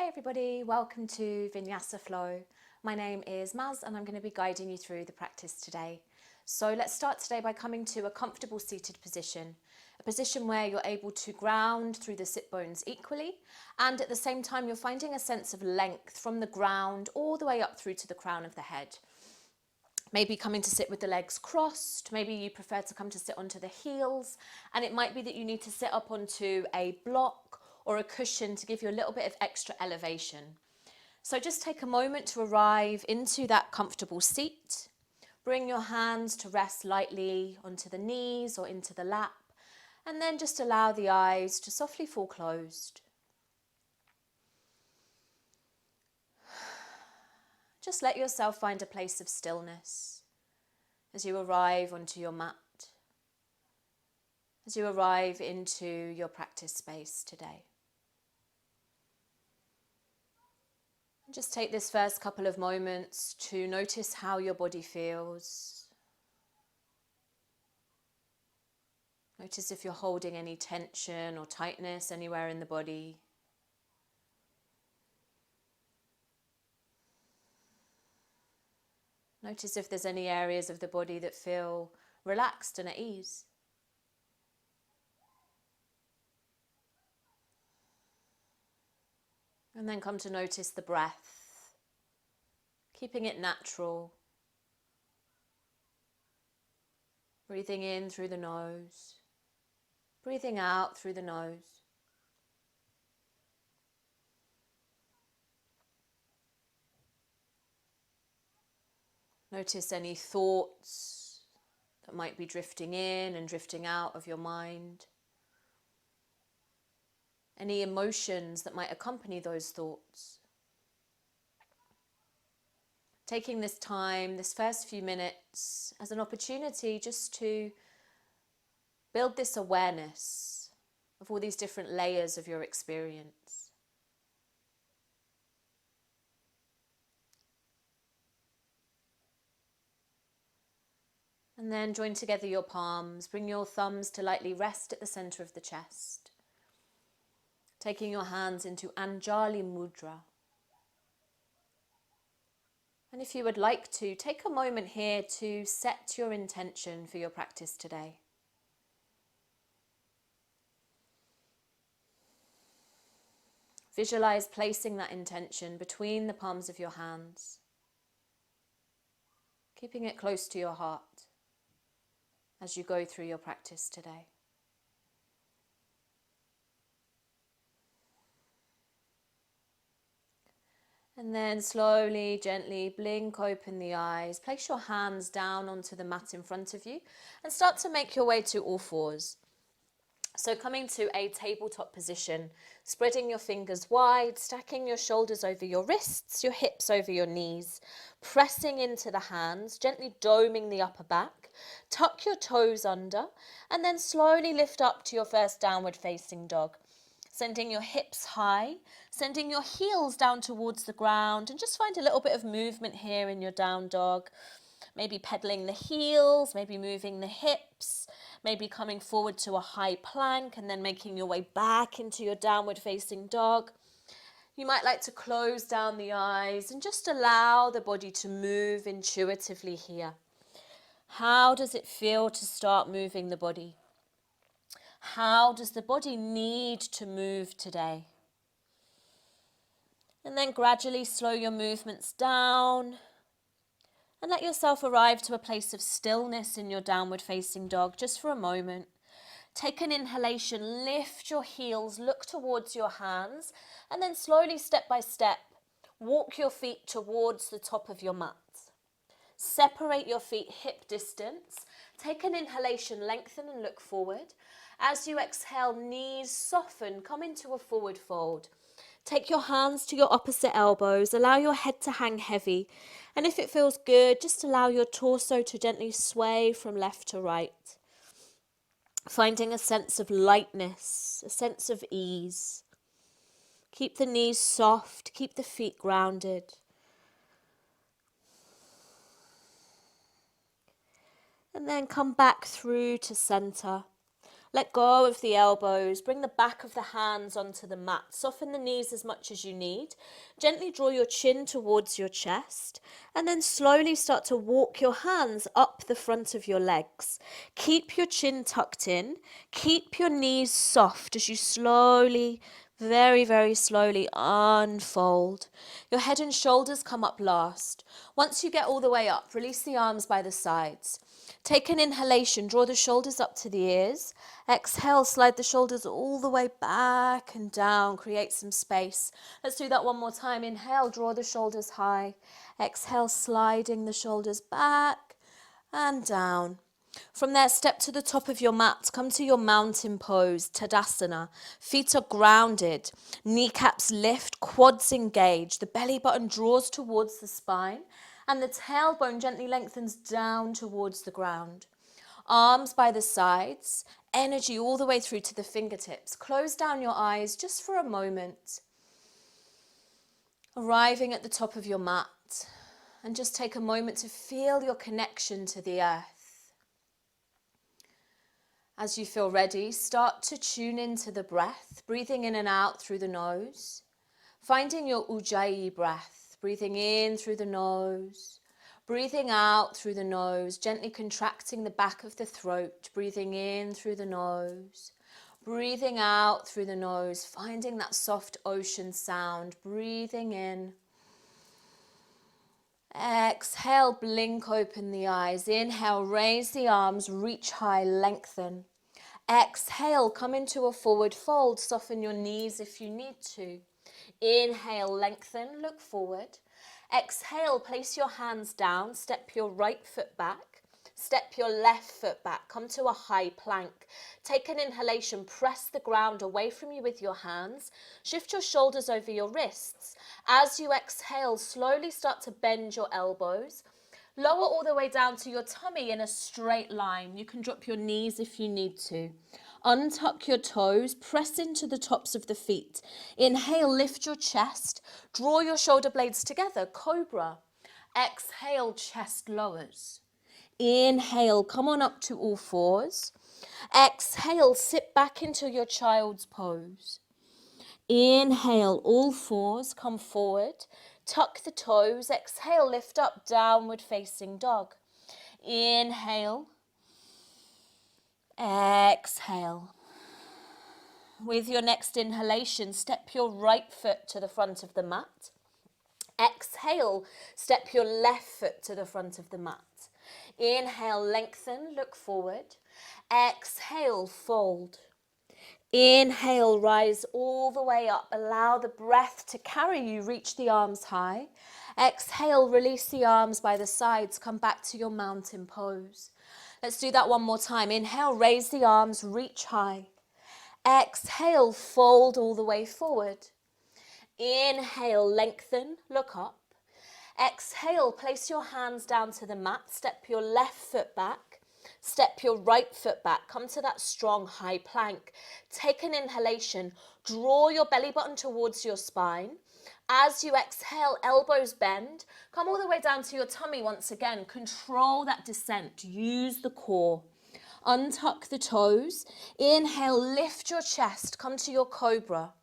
everybody, welcome to Vinyasa Flow. My name is Maz and I'm going to be guiding you through the practice today. So let's start today by coming to a comfortable seated position, a position where you're able to ground through the sit bones equally, and at the same time you're finding a sense of length from the ground all the way up through to the crown of the head. Maybe coming to sit with the legs crossed, maybe you prefer to come to sit onto the heels, and it might be that you need to sit up onto a block or a cushion to give you a little bit of extra elevation. So just take a moment to arrive into that comfortable seat. Bring your hands to rest lightly onto the knees or into the lap, and then just allow the eyes to softly fall closed. Just let yourself find a place of stillness as you arrive onto your mat, as you arrive into your practice space today. Just take this first couple of moments to notice how your body feels. Notice if you're holding any tension or tightness anywhere in the body. Notice if there's any areas of the body that feel relaxed and at ease. And then come to notice the breath, keeping it natural. Breathing in through the nose, breathing out through the nose. Notice any thoughts that might be drifting in and drifting out of your mind. Any emotions that might accompany those thoughts. Taking this time, this first few minutes, as an opportunity just to build this awareness of all these different layers of your experience. And then join together your palms, bring your thumbs to lightly rest at the center of the chest. Taking your hands into Anjali Mudra. And if you would like to, take a moment here to set your intention for your practice today. Visualize placing that intention between the palms of your hands, keeping it close to your heart as you go through your practice today. And then slowly, gently blink open the eyes. Place your hands down onto the mat in front of you and start to make your way to all fours. So coming to a tabletop position, spreading your fingers wide, stacking your shoulders over your wrists, your hips over your knees, pressing into the hands, gently doming the upper back, tuck your toes under, and then slowly lift up to your first downward facing dog. Sending your hips high, sending your heels down towards the ground, and just find a little bit of movement here in your down dog. Maybe pedaling the heels, maybe moving the hips, maybe coming forward to a high plank and then making your way back into your downward facing dog. You might like to close down the eyes and just allow the body to move intuitively here. How does it feel to start moving the body? How does the body need to move today? And then gradually slow your movements down and let yourself arrive to a place of stillness in your downward facing dog just for a moment. Take an inhalation, lift your heels, look towards your hands, and then slowly, step by step, walk your feet towards the top of your mat. Separate your feet hip distance. Take an inhalation, lengthen and look forward. As you exhale, knees soften, come into a forward fold. Take your hands to your opposite elbows, allow your head to hang heavy, and if it feels good, just allow your torso to gently sway from left to right. Finding a sense of lightness, a sense of ease. Keep the knees soft, keep the feet grounded. And then come back through to center. Let go of the elbows, bring the back of the hands onto the mat. Soften the knees as much as you need. Gently draw your chin towards your chest and then slowly start to walk your hands up the front of your legs. Keep your chin tucked in. Keep your knees soft as you slowly, very, very slowly unfold. Your head and shoulders come up last. Once you get all the way up, release the arms by the sides. Take an inhalation, draw the shoulders up to the ears. Exhale, slide the shoulders all the way back and down, create some space. Let's do that one more time. Inhale, draw the shoulders high. Exhale, sliding the shoulders back and down. From there, step to the top of your mat. Come to your mountain pose, Tadasana. Feet are grounded. Kneecaps lift, quads engage. The belly button draws towards the spine and the tailbone gently lengthens down towards the ground. Arms by the sides, energy all the way through to the fingertips. Close down your eyes just for a moment. Arriving at the top of your mat, and just take a moment to feel your connection to the earth. As you feel ready, start to tune into the breath, breathing in and out through the nose, finding your Ujjayi breath, breathing in through the nose, breathing out through the nose, gently contracting the back of the throat, breathing in through the nose, breathing out through the nose, finding that soft ocean sound, breathing in. Exhale, blink open the eyes. Inhale, raise the arms, reach high, lengthen. Exhale, come into a forward fold, soften your knees if you need to. Inhale, lengthen, look forward. Exhale, place your hands down, step your right foot back, step your left foot back, come to a high plank. Take an inhalation, press the ground away from you with your hands, shift your shoulders over your wrists. As you exhale, slowly start to bend your elbows. Lower all the way down to your tummy in a straight line. You can drop your knees if you need to. Untuck your toes, press into the tops of the feet. Inhale, lift your chest, draw your shoulder blades together, cobra. Exhale, chest lowers. Inhale, come on up to all fours. Exhale, sit back into your child's pose. Inhale, all fours, come forward. Tuck the toes. Exhale, lift up, downward facing dog. Inhale. Exhale. With your next inhalation, step your right foot to the front of the mat. Exhale, step your left foot to the front of the mat. Inhale, lengthen, look forward. Exhale, fold. Inhale, rise all the way up. Allow the breath to carry you. Reach the arms high. Exhale, release the arms by the sides. Come back to your mountain pose. Let's do that one more time. Inhale, raise the arms, reach high. Exhale, fold all the way forward. Inhale, lengthen, look up. Exhale, place your hands down to the mat. Step your left foot back. Step your right foot back. Come to that strong high plank. Take an inhalation. Draw your belly button towards your spine. As you exhale, elbows bend. Come all the way down to your tummy once again. Control that descent. Use the core. Untuck the toes. Inhale, lift your chest. Come to your cobra.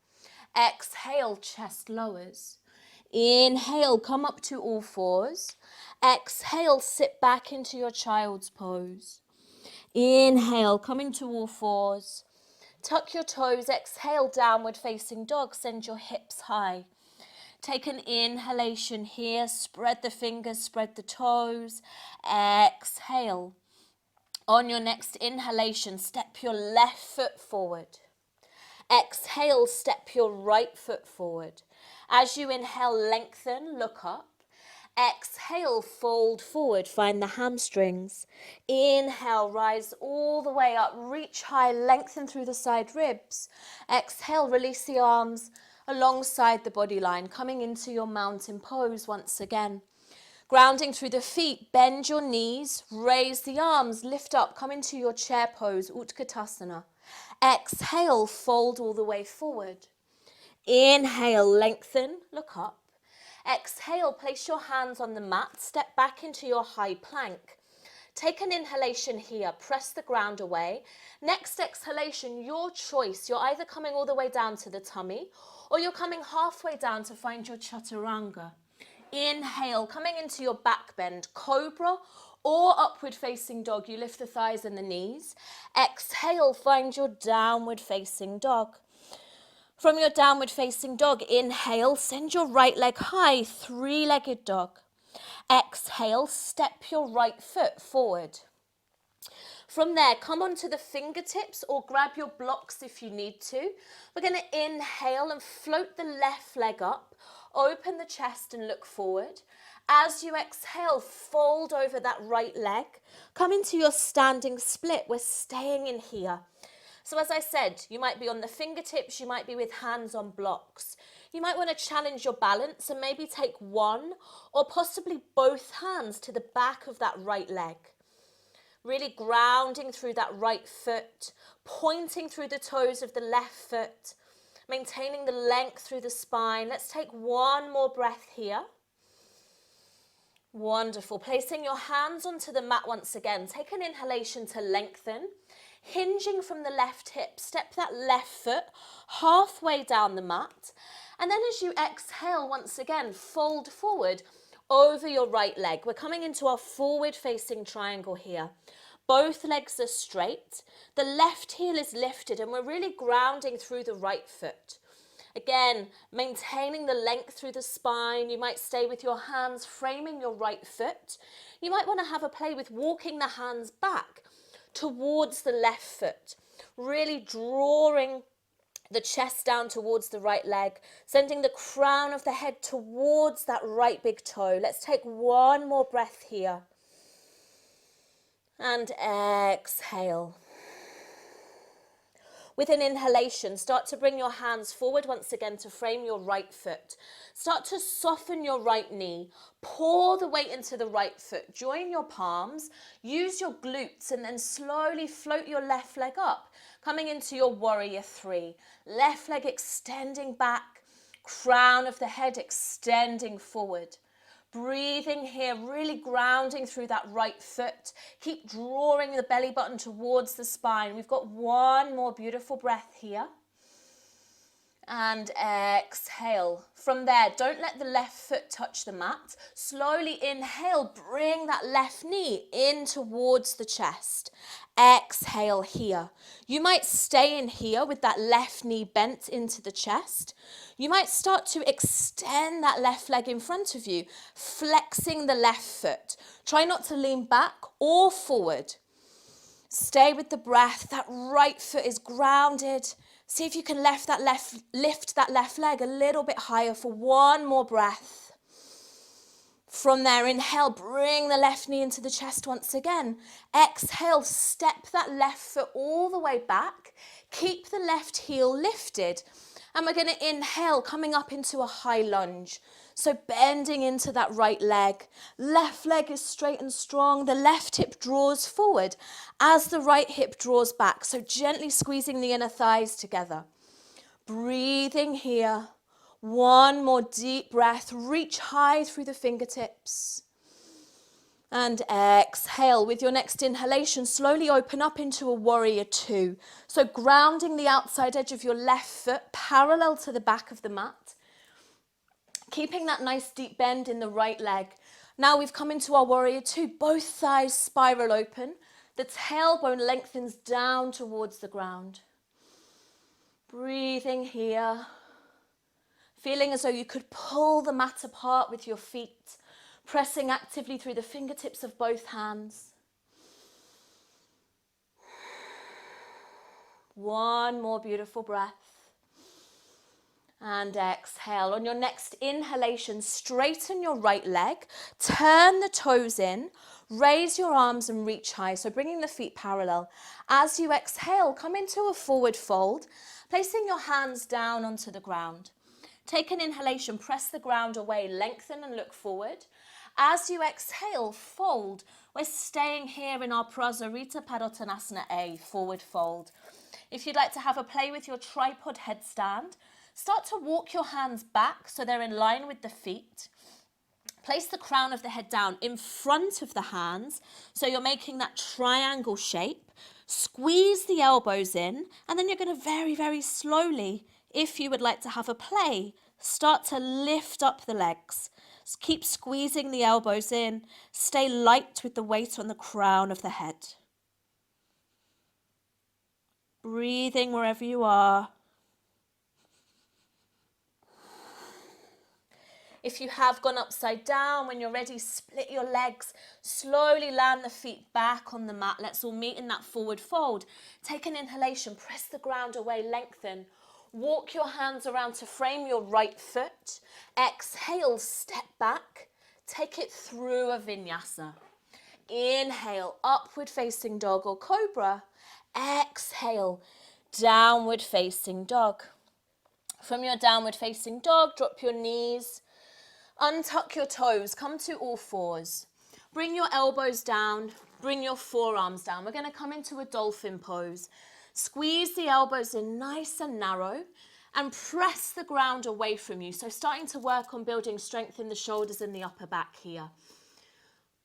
Exhale, chest lowers. Inhale, come up to all fours. Exhale, sit back into your child's pose. Inhale, coming to all fours. Tuck your toes. Exhale, downward facing dog. Send your hips high. Take an inhalation here. Spread the fingers, spread the toes. Exhale. On your next inhalation, step your left foot forward. Exhale, step your right foot forward. As you inhale, lengthen, look up. Exhale, fold forward, find the hamstrings. Inhale, rise all the way up, reach high, lengthen through the side ribs. Exhale, release the arms alongside the body line, coming into your mountain pose once again. Grounding through the feet, bend your knees, raise the arms, lift up, come into your chair pose, Utkatasana. Exhale, fold all the way forward. Inhale, lengthen, look up. Exhale, place your hands on the mat, step back into your high plank. Take an inhalation here, press the ground away. Next exhalation, your choice. You're either coming all the way down to the tummy or you're coming halfway down to find your chaturanga. Inhale, coming into your back bend, cobra or upward facing dog. You lift the thighs and the knees. Exhale, find your downward facing dog. From your downward facing dog, inhale, send your right leg high, three-legged dog. Exhale, step your right foot forward. From there, come onto the fingertips or grab your blocks if you need to. We're going to inhale and float the left leg up, open the chest and look forward. As you exhale, fold over that right leg. Come into your standing split. We're staying in here. So as I said, you might be on the fingertips, you might be with hands on blocks. You might want to challenge your balance and maybe take one or possibly both hands to the back of that right leg. Really grounding through that right foot, pointing through the toes of the left foot, maintaining the length through the spine. Let's take one more breath here. Wonderful. Placing your hands onto the mat once again. Take an inhalation to lengthen. Hinging from the left hip, step that left foot halfway down the mat. And then as you exhale, once again, fold forward over your right leg. We're coming into our forward facing triangle here. Both legs are straight. The left heel is lifted and we're really grounding through the right foot. Again, maintaining the length through the spine. You might stay with your hands framing your right foot. You might want to have a play with walking the hands back towards the left foot, really drawing the chest down towards the right leg, sending the crown of the head towards that right big toe. Let's take one more breath here. And exhale. With an inhalation, start to bring your hands forward once again to frame your right foot. Start to soften your right knee. Pour the weight into the right foot. Join your palms. Use your glutes and then slowly float your left leg up. Coming into your warrior three. Left leg extending back. Crown of the head extending forward. Breathing here, really grounding through that right foot. Keep drawing the belly button towards the spine. We've got one more beautiful breath here. And exhale. From there, don't let the left foot touch the mat. Slowly inhale, bring that left knee in towards the chest. Exhale here. You might stay in here with that left knee bent into the chest. You might start to extend that left leg in front of you, flexing the left foot. Try not to lean back or forward. Stay with the breath. That right foot is grounded. See if you can lift that left leg a little bit higher for one more breath. From there, inhale, bring the left knee into the chest once again. Exhale, step that left foot all the way back. Keep the left heel lifted. And we're going to inhale, coming up into a high lunge. So bending into that right leg. Left leg is straight and strong. The left hip draws forward as the right hip draws back. So gently squeezing the inner thighs together. Breathing here. One more deep breath. Reach high through the fingertips. And exhale. With your next inhalation, slowly open up into a warrior two. So grounding the outside edge of your left foot parallel to the back of the mat. Keeping that nice deep bend in the right leg. Now we've come into our warrior two. Both thighs spiral open. The tailbone lengthens down towards the ground. Breathing here. Feeling as though you could pull the mat apart with your feet. Pressing actively through the fingertips of both hands. One more beautiful breath. And exhale. On your next inhalation, straighten your right leg. Turn the toes in. Raise your arms and reach high. So bringing the feet parallel. As you exhale, come into a forward fold. Placing your hands down onto the ground. Take an inhalation. Press the ground away. Lengthen and look forward. As you exhale, fold. We're staying here in our Prasarita Padottanasana A, forward fold. If you'd like to have a play with your tripod headstand, start to walk your hands back so they're in line with the feet. Place the crown of the head down in front of the hands, so you're making that triangle shape. Squeeze the elbows in, and then you're going to very, very slowly, if you would like to have a play, start to lift up the legs. Keep squeezing the elbows in. Stay light with the weight on the crown of the head. Breathing wherever you are. If you have gone upside down, when you're ready, split your legs. Slowly land the feet back on the mat. Let's all meet in that forward fold. Take an inhalation, press the ground away, lengthen. Walk your hands around to frame your right foot. Exhale, step back. Take it through a vinyasa. Inhale, upward facing dog or cobra. Exhale, downward facing dog. From your downward facing dog, drop your knees. Untuck your toes, come to all fours. Bring your elbows down, bring your forearms down. We're going to come into a dolphin pose. Squeeze the elbows in nice and narrow and press the ground away from you. So starting to work on building strength in the shoulders and the upper back here.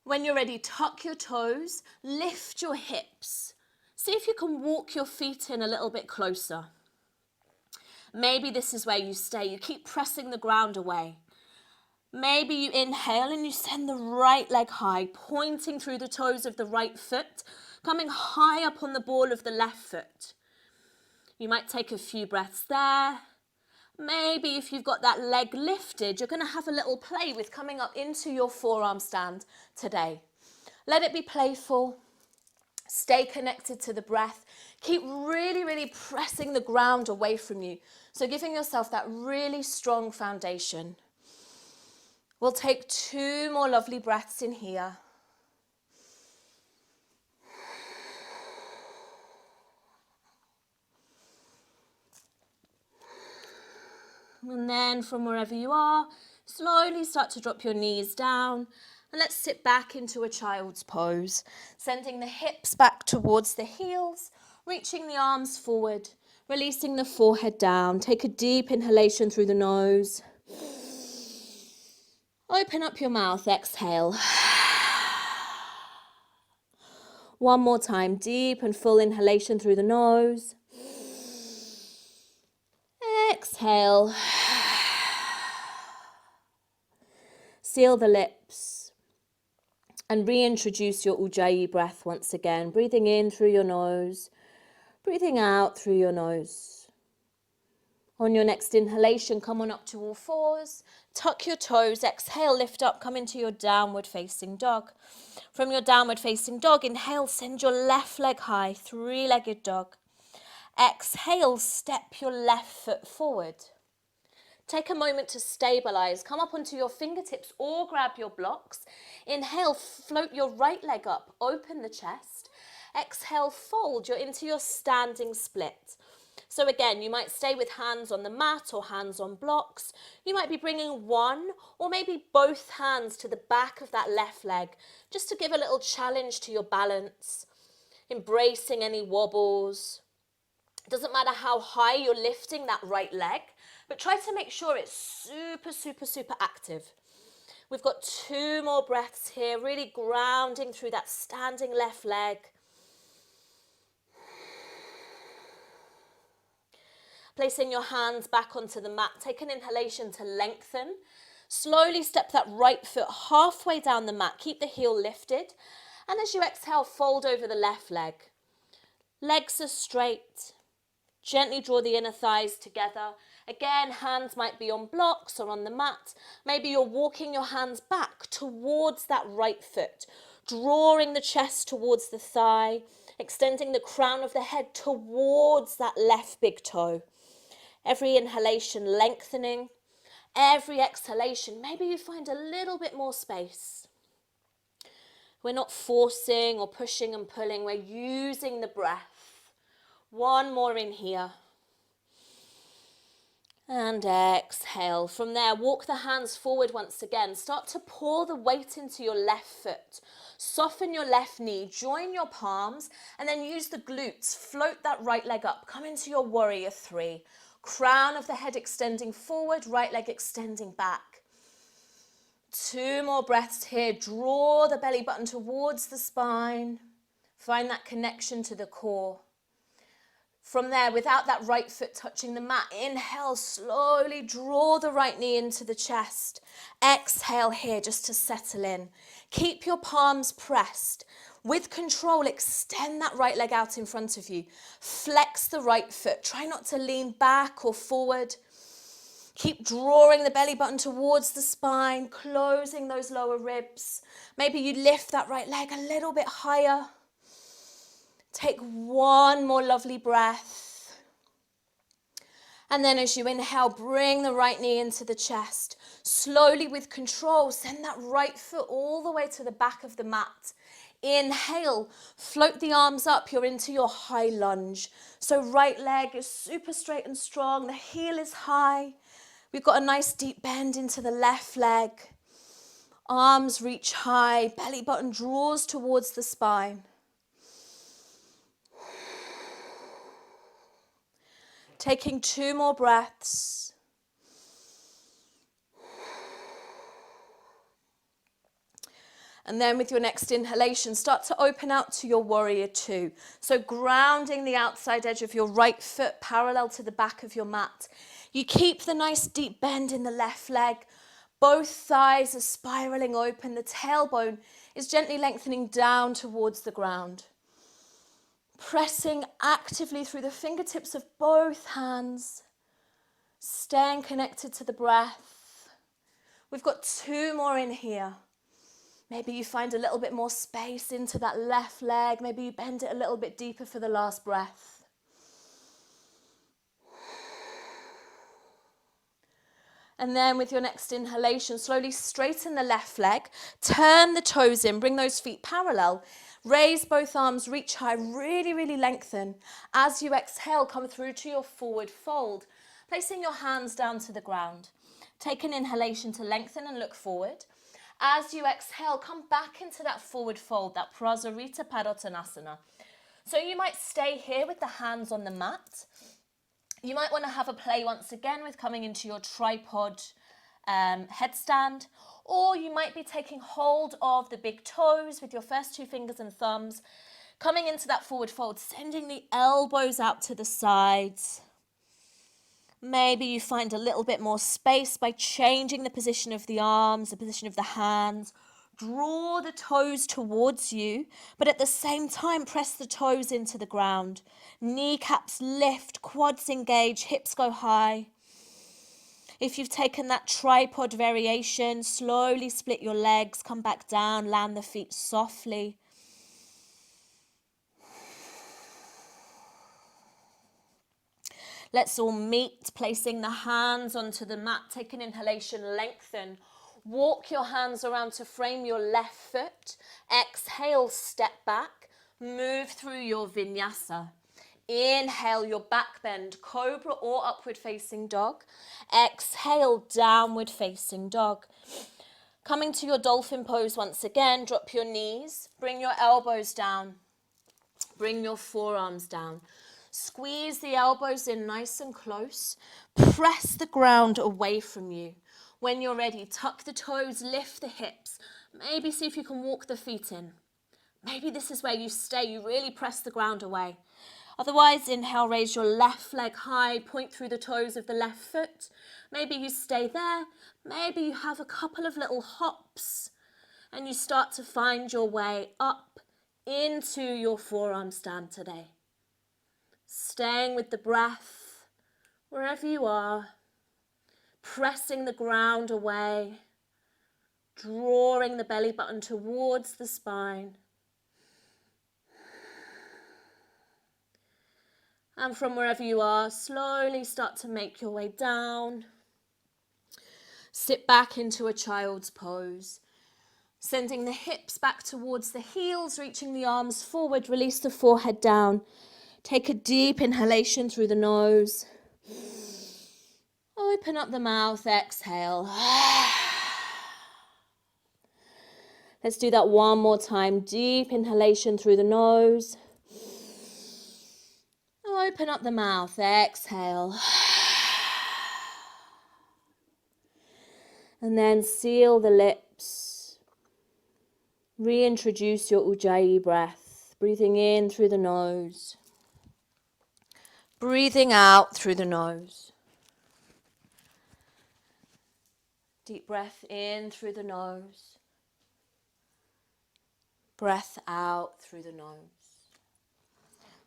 When you're ready, tuck your toes, lift your hips. See if you can walk your feet in a little bit closer. Maybe this is where you stay. You keep pressing the ground away. Maybe you inhale and you send the right leg high, pointing through the toes of the right foot, coming high up on the ball of the left foot. You might take a few breaths there. Maybe if you've got that leg lifted, you're going to have a little play with coming up into your forearm stand today. Let it be playful. Stay connected to the breath. Keep really, really pressing the ground away from you. So giving yourself that really strong foundation. We'll take 2 more lovely breaths in here. And then from wherever you are, slowly start to drop your knees down. And let's sit back into a child's pose, sending the hips back towards the heels, reaching the arms forward, releasing the forehead down. Take a deep inhalation through the nose. Open up your mouth, exhale. One more time, deep and full inhalation through the nose. Exhale. Seal the lips and reintroduce your Ujjayi breath once again. Breathing in through your nose, breathing out through your nose. On your next inhalation, come on up to all fours. Tuck your toes, exhale, lift up, come into your downward facing dog. From your downward facing dog, inhale, send your left leg high, 3-legged dog. Exhale, step your left foot forward. Take a moment to stabilize. Come up onto your fingertips or grab your blocks. Inhale, float your right leg up, open the chest. Exhale, fold, you're into your standing split. So again, you might stay with hands on the mat or hands on blocks. You might be bringing one or maybe both hands to the back of that left leg, just to give a little challenge to your balance, embracing any wobbles. It doesn't matter how high you're lifting that right leg, but try to make sure it's super, super, super active. We've got 2 more breaths here, really grounding through that standing left leg. Placing your hands back onto the mat, take an inhalation to lengthen. Slowly step that right foot halfway down the mat, keep the heel lifted. And as you exhale, fold over the left leg. Legs are straight. Gently draw the inner thighs together. Again, hands might be on blocks or on the mat. Maybe you're walking your hands back towards that right foot, drawing the chest towards the thigh, extending the crown of the head towards that left big toe. Every inhalation lengthening. Every exhalation, maybe you find a little bit more space. We're not forcing or pushing and pulling. We're using the breath. 1 more in here. And exhale. From there, walk the hands forward once again. Start to pour the weight into your left foot. Soften your left knee. Join your palms. And then use the glutes. Float that right leg up. Come into your warrior 3. Crown of the head extending forward. Right leg extending back. 2 more breaths here. Draw the belly button towards the spine. Find that connection to the core. From there, without that right foot touching the mat, inhale, slowly draw the right knee into the chest. Exhale here just to settle in. Keep your palms pressed. With control, extend that right leg out in front of you. Flex the right foot. Try not to lean back or forward. Keep drawing the belly button towards the spine, closing those lower ribs. Maybe you lift that right leg a little bit higher. Take 1 more lovely breath. And then as you inhale, bring the right knee into the chest. Slowly with control, send that right foot all the way to the back of the mat. Inhale, float the arms up, you're into your high lunge. So right leg is super straight and strong, the heel is high. We've got a nice deep bend into the left leg. Arms reach high, belly button draws towards the spine. Taking 2 more breaths. And then with your next inhalation, start to open out to your warrior 2. So grounding the outside edge of your right foot parallel to the back of your mat. You keep the nice deep bend in the left leg. Both thighs are spiraling open. The tailbone is gently lengthening down towards the ground. Pressing actively through the fingertips of both hands. Staying connected to the breath. We've got 2 more in here. Maybe you find a little bit more space into that left leg. Maybe you bend it a little bit deeper for the last breath. And then with your next inhalation, slowly straighten the left leg. Turn the toes in. Bring those feet parallel. Raise both arms, reach high, really, really lengthen. As you exhale, come through to your forward fold, placing your hands down to the ground. Take an inhalation to lengthen and look forward. As you exhale, come back into that forward fold, that Prasarita Padottanasana. So you might stay here with the hands on the mat. You might want to have a play once again with coming into your tripod headstand, or you might be taking hold of the big toes with your first 2 fingers and thumbs, coming into that forward fold, sending the elbows out to the sides. Maybe you find a little bit more space by changing the position of the arms, the position of the hands. Draw the toes towards you, but at the same time, press the toes into the ground. Kneecaps lift, quads engage, hips go high. If you've taken that tripod variation, slowly split your legs, come back down, land the feet softly. Let's all meet, placing the hands onto the mat. Take an inhalation, lengthen. Walk your hands around to frame your left foot. Exhale, step back. Move through your vinyasa. Inhale, your back bend, cobra or upward facing dog. Exhale, downward facing dog. Coming to your dolphin pose once again, drop your knees, bring your elbows down, bring your forearms down. Squeeze the elbows in nice and close. Press the ground away from you. When you're ready, tuck the toes, lift the hips. Maybe see if you can walk the feet in. Maybe this is where you stay. You really press the ground away. Otherwise, inhale, raise your left leg high, point through the toes of the left foot. Maybe you stay there. Maybe you have a couple of little hops and you start to find your way up into your forearm stand today. Staying with the breath wherever you are, pressing the ground away, drawing the belly button towards the spine. And from wherever you are, slowly start to make your way down. Sit back into a child's pose. Sending the hips back towards the heels, reaching the arms forward, release the forehead down. Take a deep inhalation through the nose. Open up the mouth, exhale. Let's do that one more time. Deep inhalation through the nose. Open up the mouth, exhale. And then seal the lips. Reintroduce your Ujjayi breath. Breathing in through the nose. Breathing out through the nose. Deep breath in through the nose. Breath out through the nose.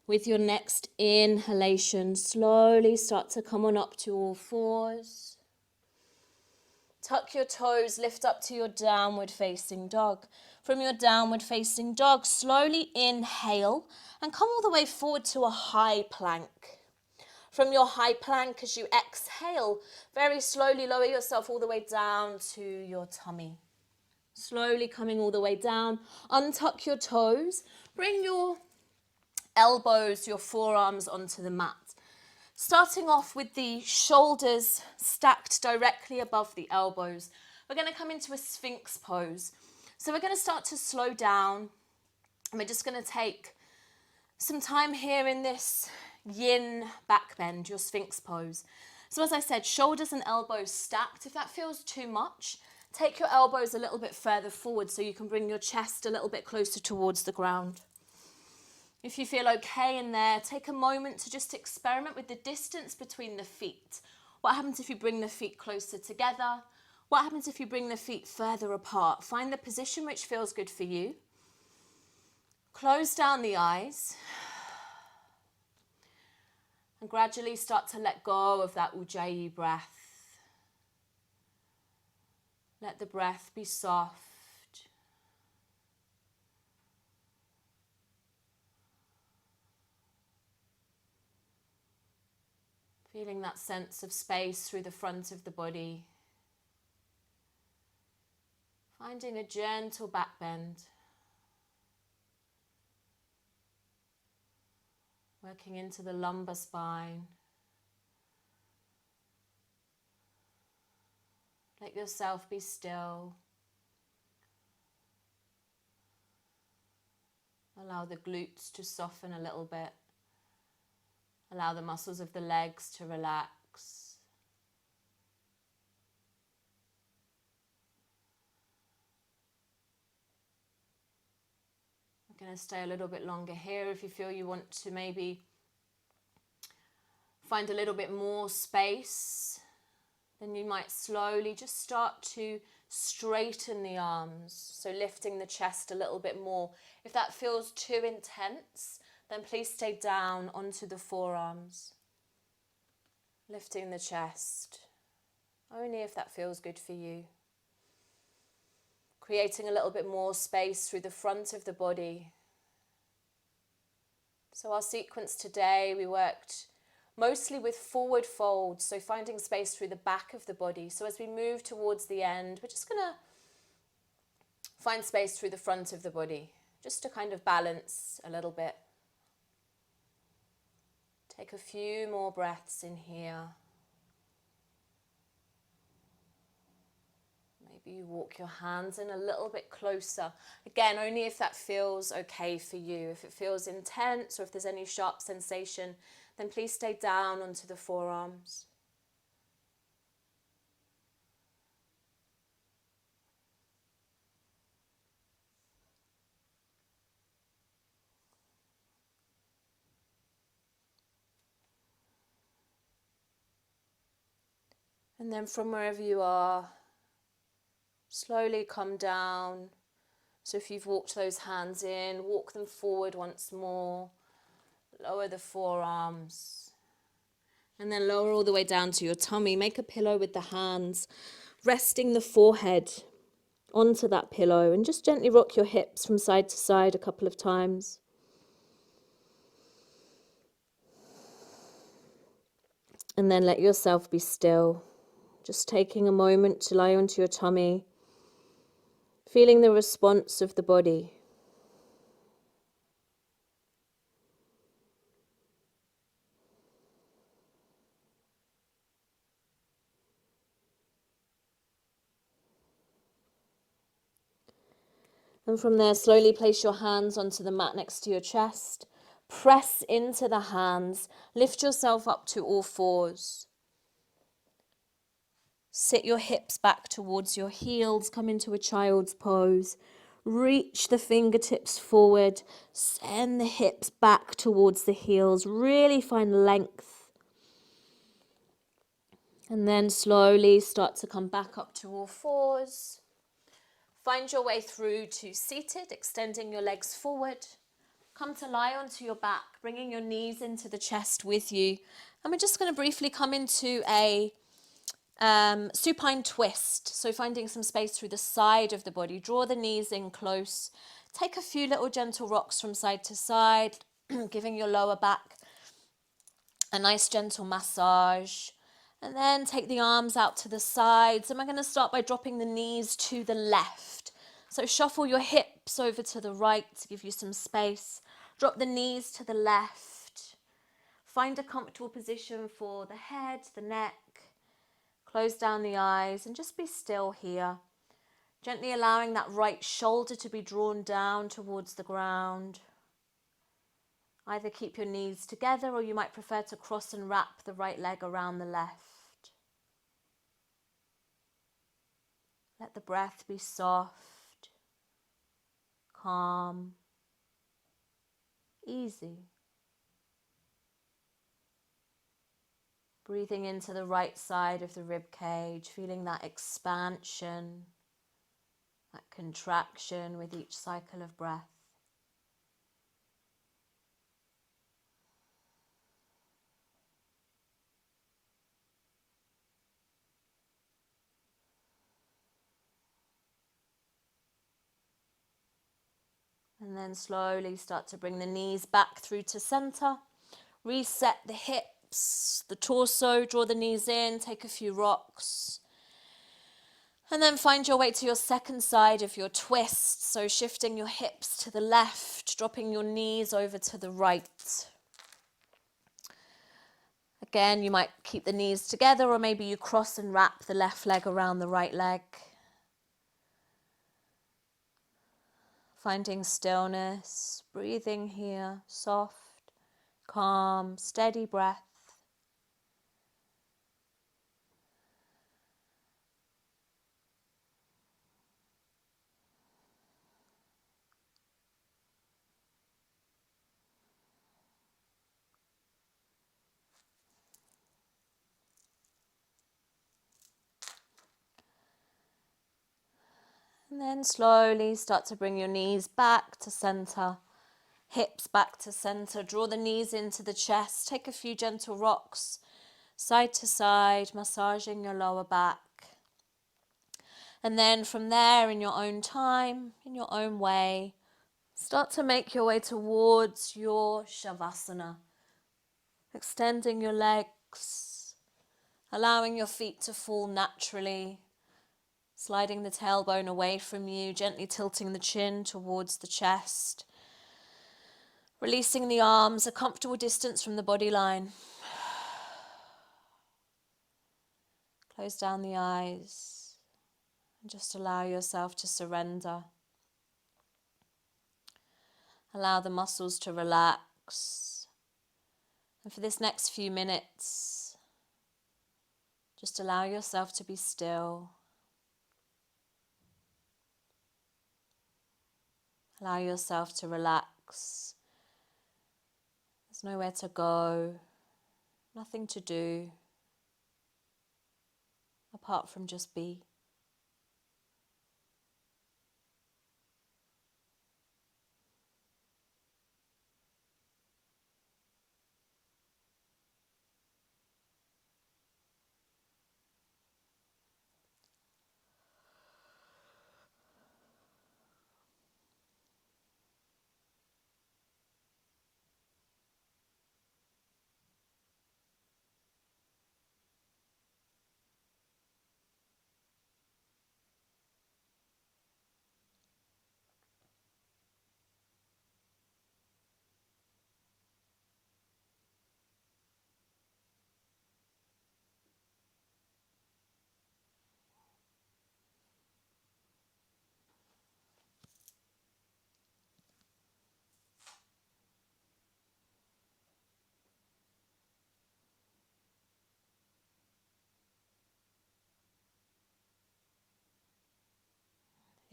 With your next inhalation, slowly start to come on up to all fours. Tuck your toes, lift up to your downward facing dog. From your downward facing dog, slowly inhale and come all the way forward to a high plank. From your high plank, as you exhale, very slowly lower yourself all the way down to your tummy. Slowly coming all the way down, untuck your toes, bring your elbows, your forearms onto the mat. Starting off with the shoulders stacked directly above the elbows, we're going to come into a Sphinx pose. So we're going to start to slow down, and we're just going to take some time here in this yin back bend, your Sphinx pose. So as I said, shoulders and elbows stacked. If that feels too much, take your elbows a little bit further forward so you can bring your chest a little bit closer towards the ground. If you feel okay in there, take a moment to just experiment with the distance between the feet. What happens if you bring the feet closer together? What happens if you bring the feet further apart? Find the position which feels good for you. Close down the eyes. And gradually start to let go of that Ujjayi breath. Let the breath be soft. Feeling that sense of space through the front of the body. Finding a gentle back bend. Working into the lumbar spine. Let yourself be still. Allow the glutes to soften a little bit. Allow the muscles of the legs to relax. I'm going to stay a little bit longer here. If you feel you want to maybe find a little bit more space, then you might slowly just start to straighten the arms. So lifting the chest a little bit more. If that feels too intense, then please stay down onto the forearms. Lifting the chest, only if that feels good for you. Creating a little bit more space through the front of the body. So our sequence today, we worked mostly with forward folds, so finding space through the back of the body. So as we move towards the end, we're just going to find space through the front of the body, just to kind of balance a little bit. Take a few more breaths in here. Maybe you walk your hands in a little bit closer. Again, only if that feels okay for you. If it feels intense or if there's any sharp sensation, then please stay down onto the forearms. And then from wherever you are, slowly come down. So if you've walked those hands in, walk them forward once more. Lower the forearms. And then lower all the way down to your tummy. Make a pillow with the hands, resting the forehead onto that pillow. And just gently rock your hips from side to side a couple of times. And then let yourself be still. Just taking a moment to lie onto your tummy, feeling the response of the body. And from there, slowly place your hands onto the mat next to your chest. Press into the hands. Lift yourself up to all fours. Sit your hips back towards your heels. Come into a child's pose. Reach the fingertips forward. Send the hips back towards the heels. Really find length. And then slowly start to come back up to all fours. Find your way through to seated, extending your legs forward. Come to lie onto your back, bringing your knees into the chest with you. And we're just going to briefly come into a supine twist. So finding some space through the side of the body. Draw the knees in close. Take a few little gentle rocks from side to side, giving your lower back a nice gentle massage. And then take the arms out to the sides. And we're going to start by dropping the knees to the left. So shuffle your hips over to the right to give you some space. Drop the knees to the left. Find a comfortable position for the head, the neck. Close down the eyes and just be still here. Gently allowing that right shoulder to be drawn down towards the ground. Either keep your knees together or you might prefer to cross and wrap the right leg around the left. Let the breath be soft, calm, easy. Breathing into the right side of the rib cage, feeling that expansion, that contraction with each cycle of breath. And then slowly start to bring the knees back through to center. Reset the hips, the torso, draw the knees in, take a few rocks. And then find your way to your second side of your twist. So shifting your hips to the left, dropping your knees over to the right. Again, you might keep the knees together or maybe you cross and wrap the left leg around the right leg. Finding stillness, breathing here, soft, calm, steady breath. And then slowly start to bring your knees back to center, hips back to center. Draw the knees into the chest. Take a few gentle rocks, side to side, massaging your lower back. And then from there, in your own time, in your own way, start to make your way towards your Shavasana. Extending your legs, allowing your feet to fall naturally. Sliding the tailbone away from you, gently tilting the chin towards the chest. Releasing the arms a comfortable distance from the body line. Close down the eyes and just allow yourself to surrender. Allow the muscles to relax. And for this next few minutes, just allow yourself to be still. Allow yourself to relax. There's nowhere to go, nothing to do, apart from just be.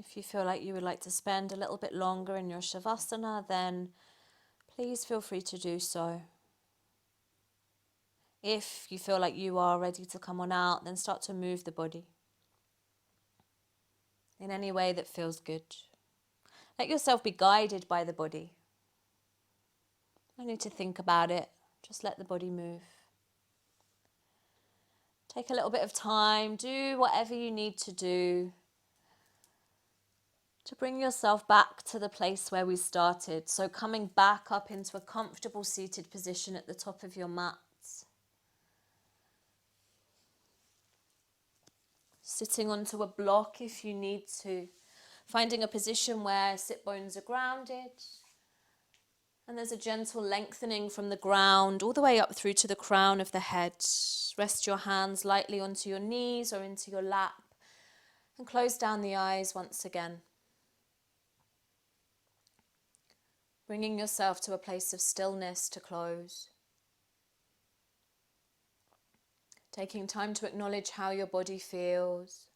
If you feel like you would like to spend a little bit longer in your Shavasana, then please feel free to do so. If you feel like you are ready to come on out, then start to move the body in any way that feels good. Let yourself be guided by the body. No need to think about it, just let the body move. Take a little bit of time, do whatever you need to do to bring yourself back to the place where we started. So coming back up into a comfortable seated position at the top of your mat. Sitting onto a block if you need to. Finding a position where sit bones are grounded. And there's a gentle lengthening from the ground all the way up through to the crown of the head. Rest your hands lightly onto your knees or into your lap. And close down the eyes once again. Bringing yourself to a place of stillness to close. Taking time to acknowledge how your body feels.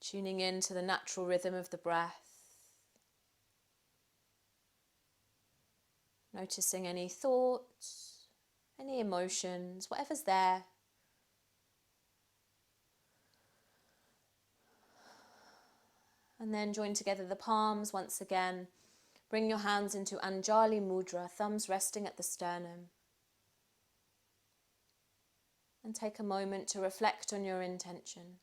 Tuning in to the natural rhythm of the breath. Noticing any thoughts, any emotions, whatever's there. And then join together the palms once again. Bring your hands into Anjali Mudra, thumbs resting at the sternum. And take a moment to reflect on your intention.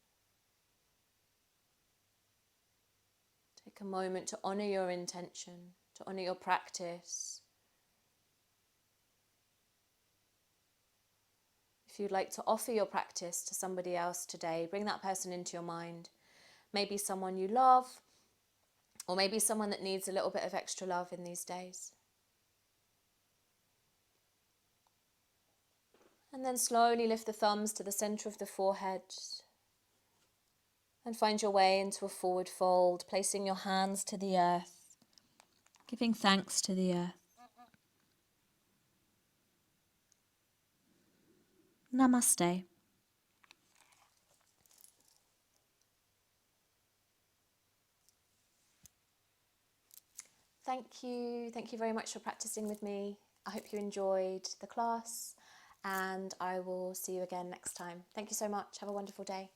Take a moment to honour your intention, to honour your practice. If you'd like to offer your practice to somebody else today, bring that person into your mind. Maybe someone you love, or maybe someone that needs a little bit of extra love in these days. And then slowly lift the thumbs to the centre of the forehead and find your way into a forward fold, placing your hands to the earth, giving thanks to the earth. Namaste. Thank you very much for practicing with me. I hope you enjoyed the class and I will see you again next time. Thank you so much. Have a wonderful day.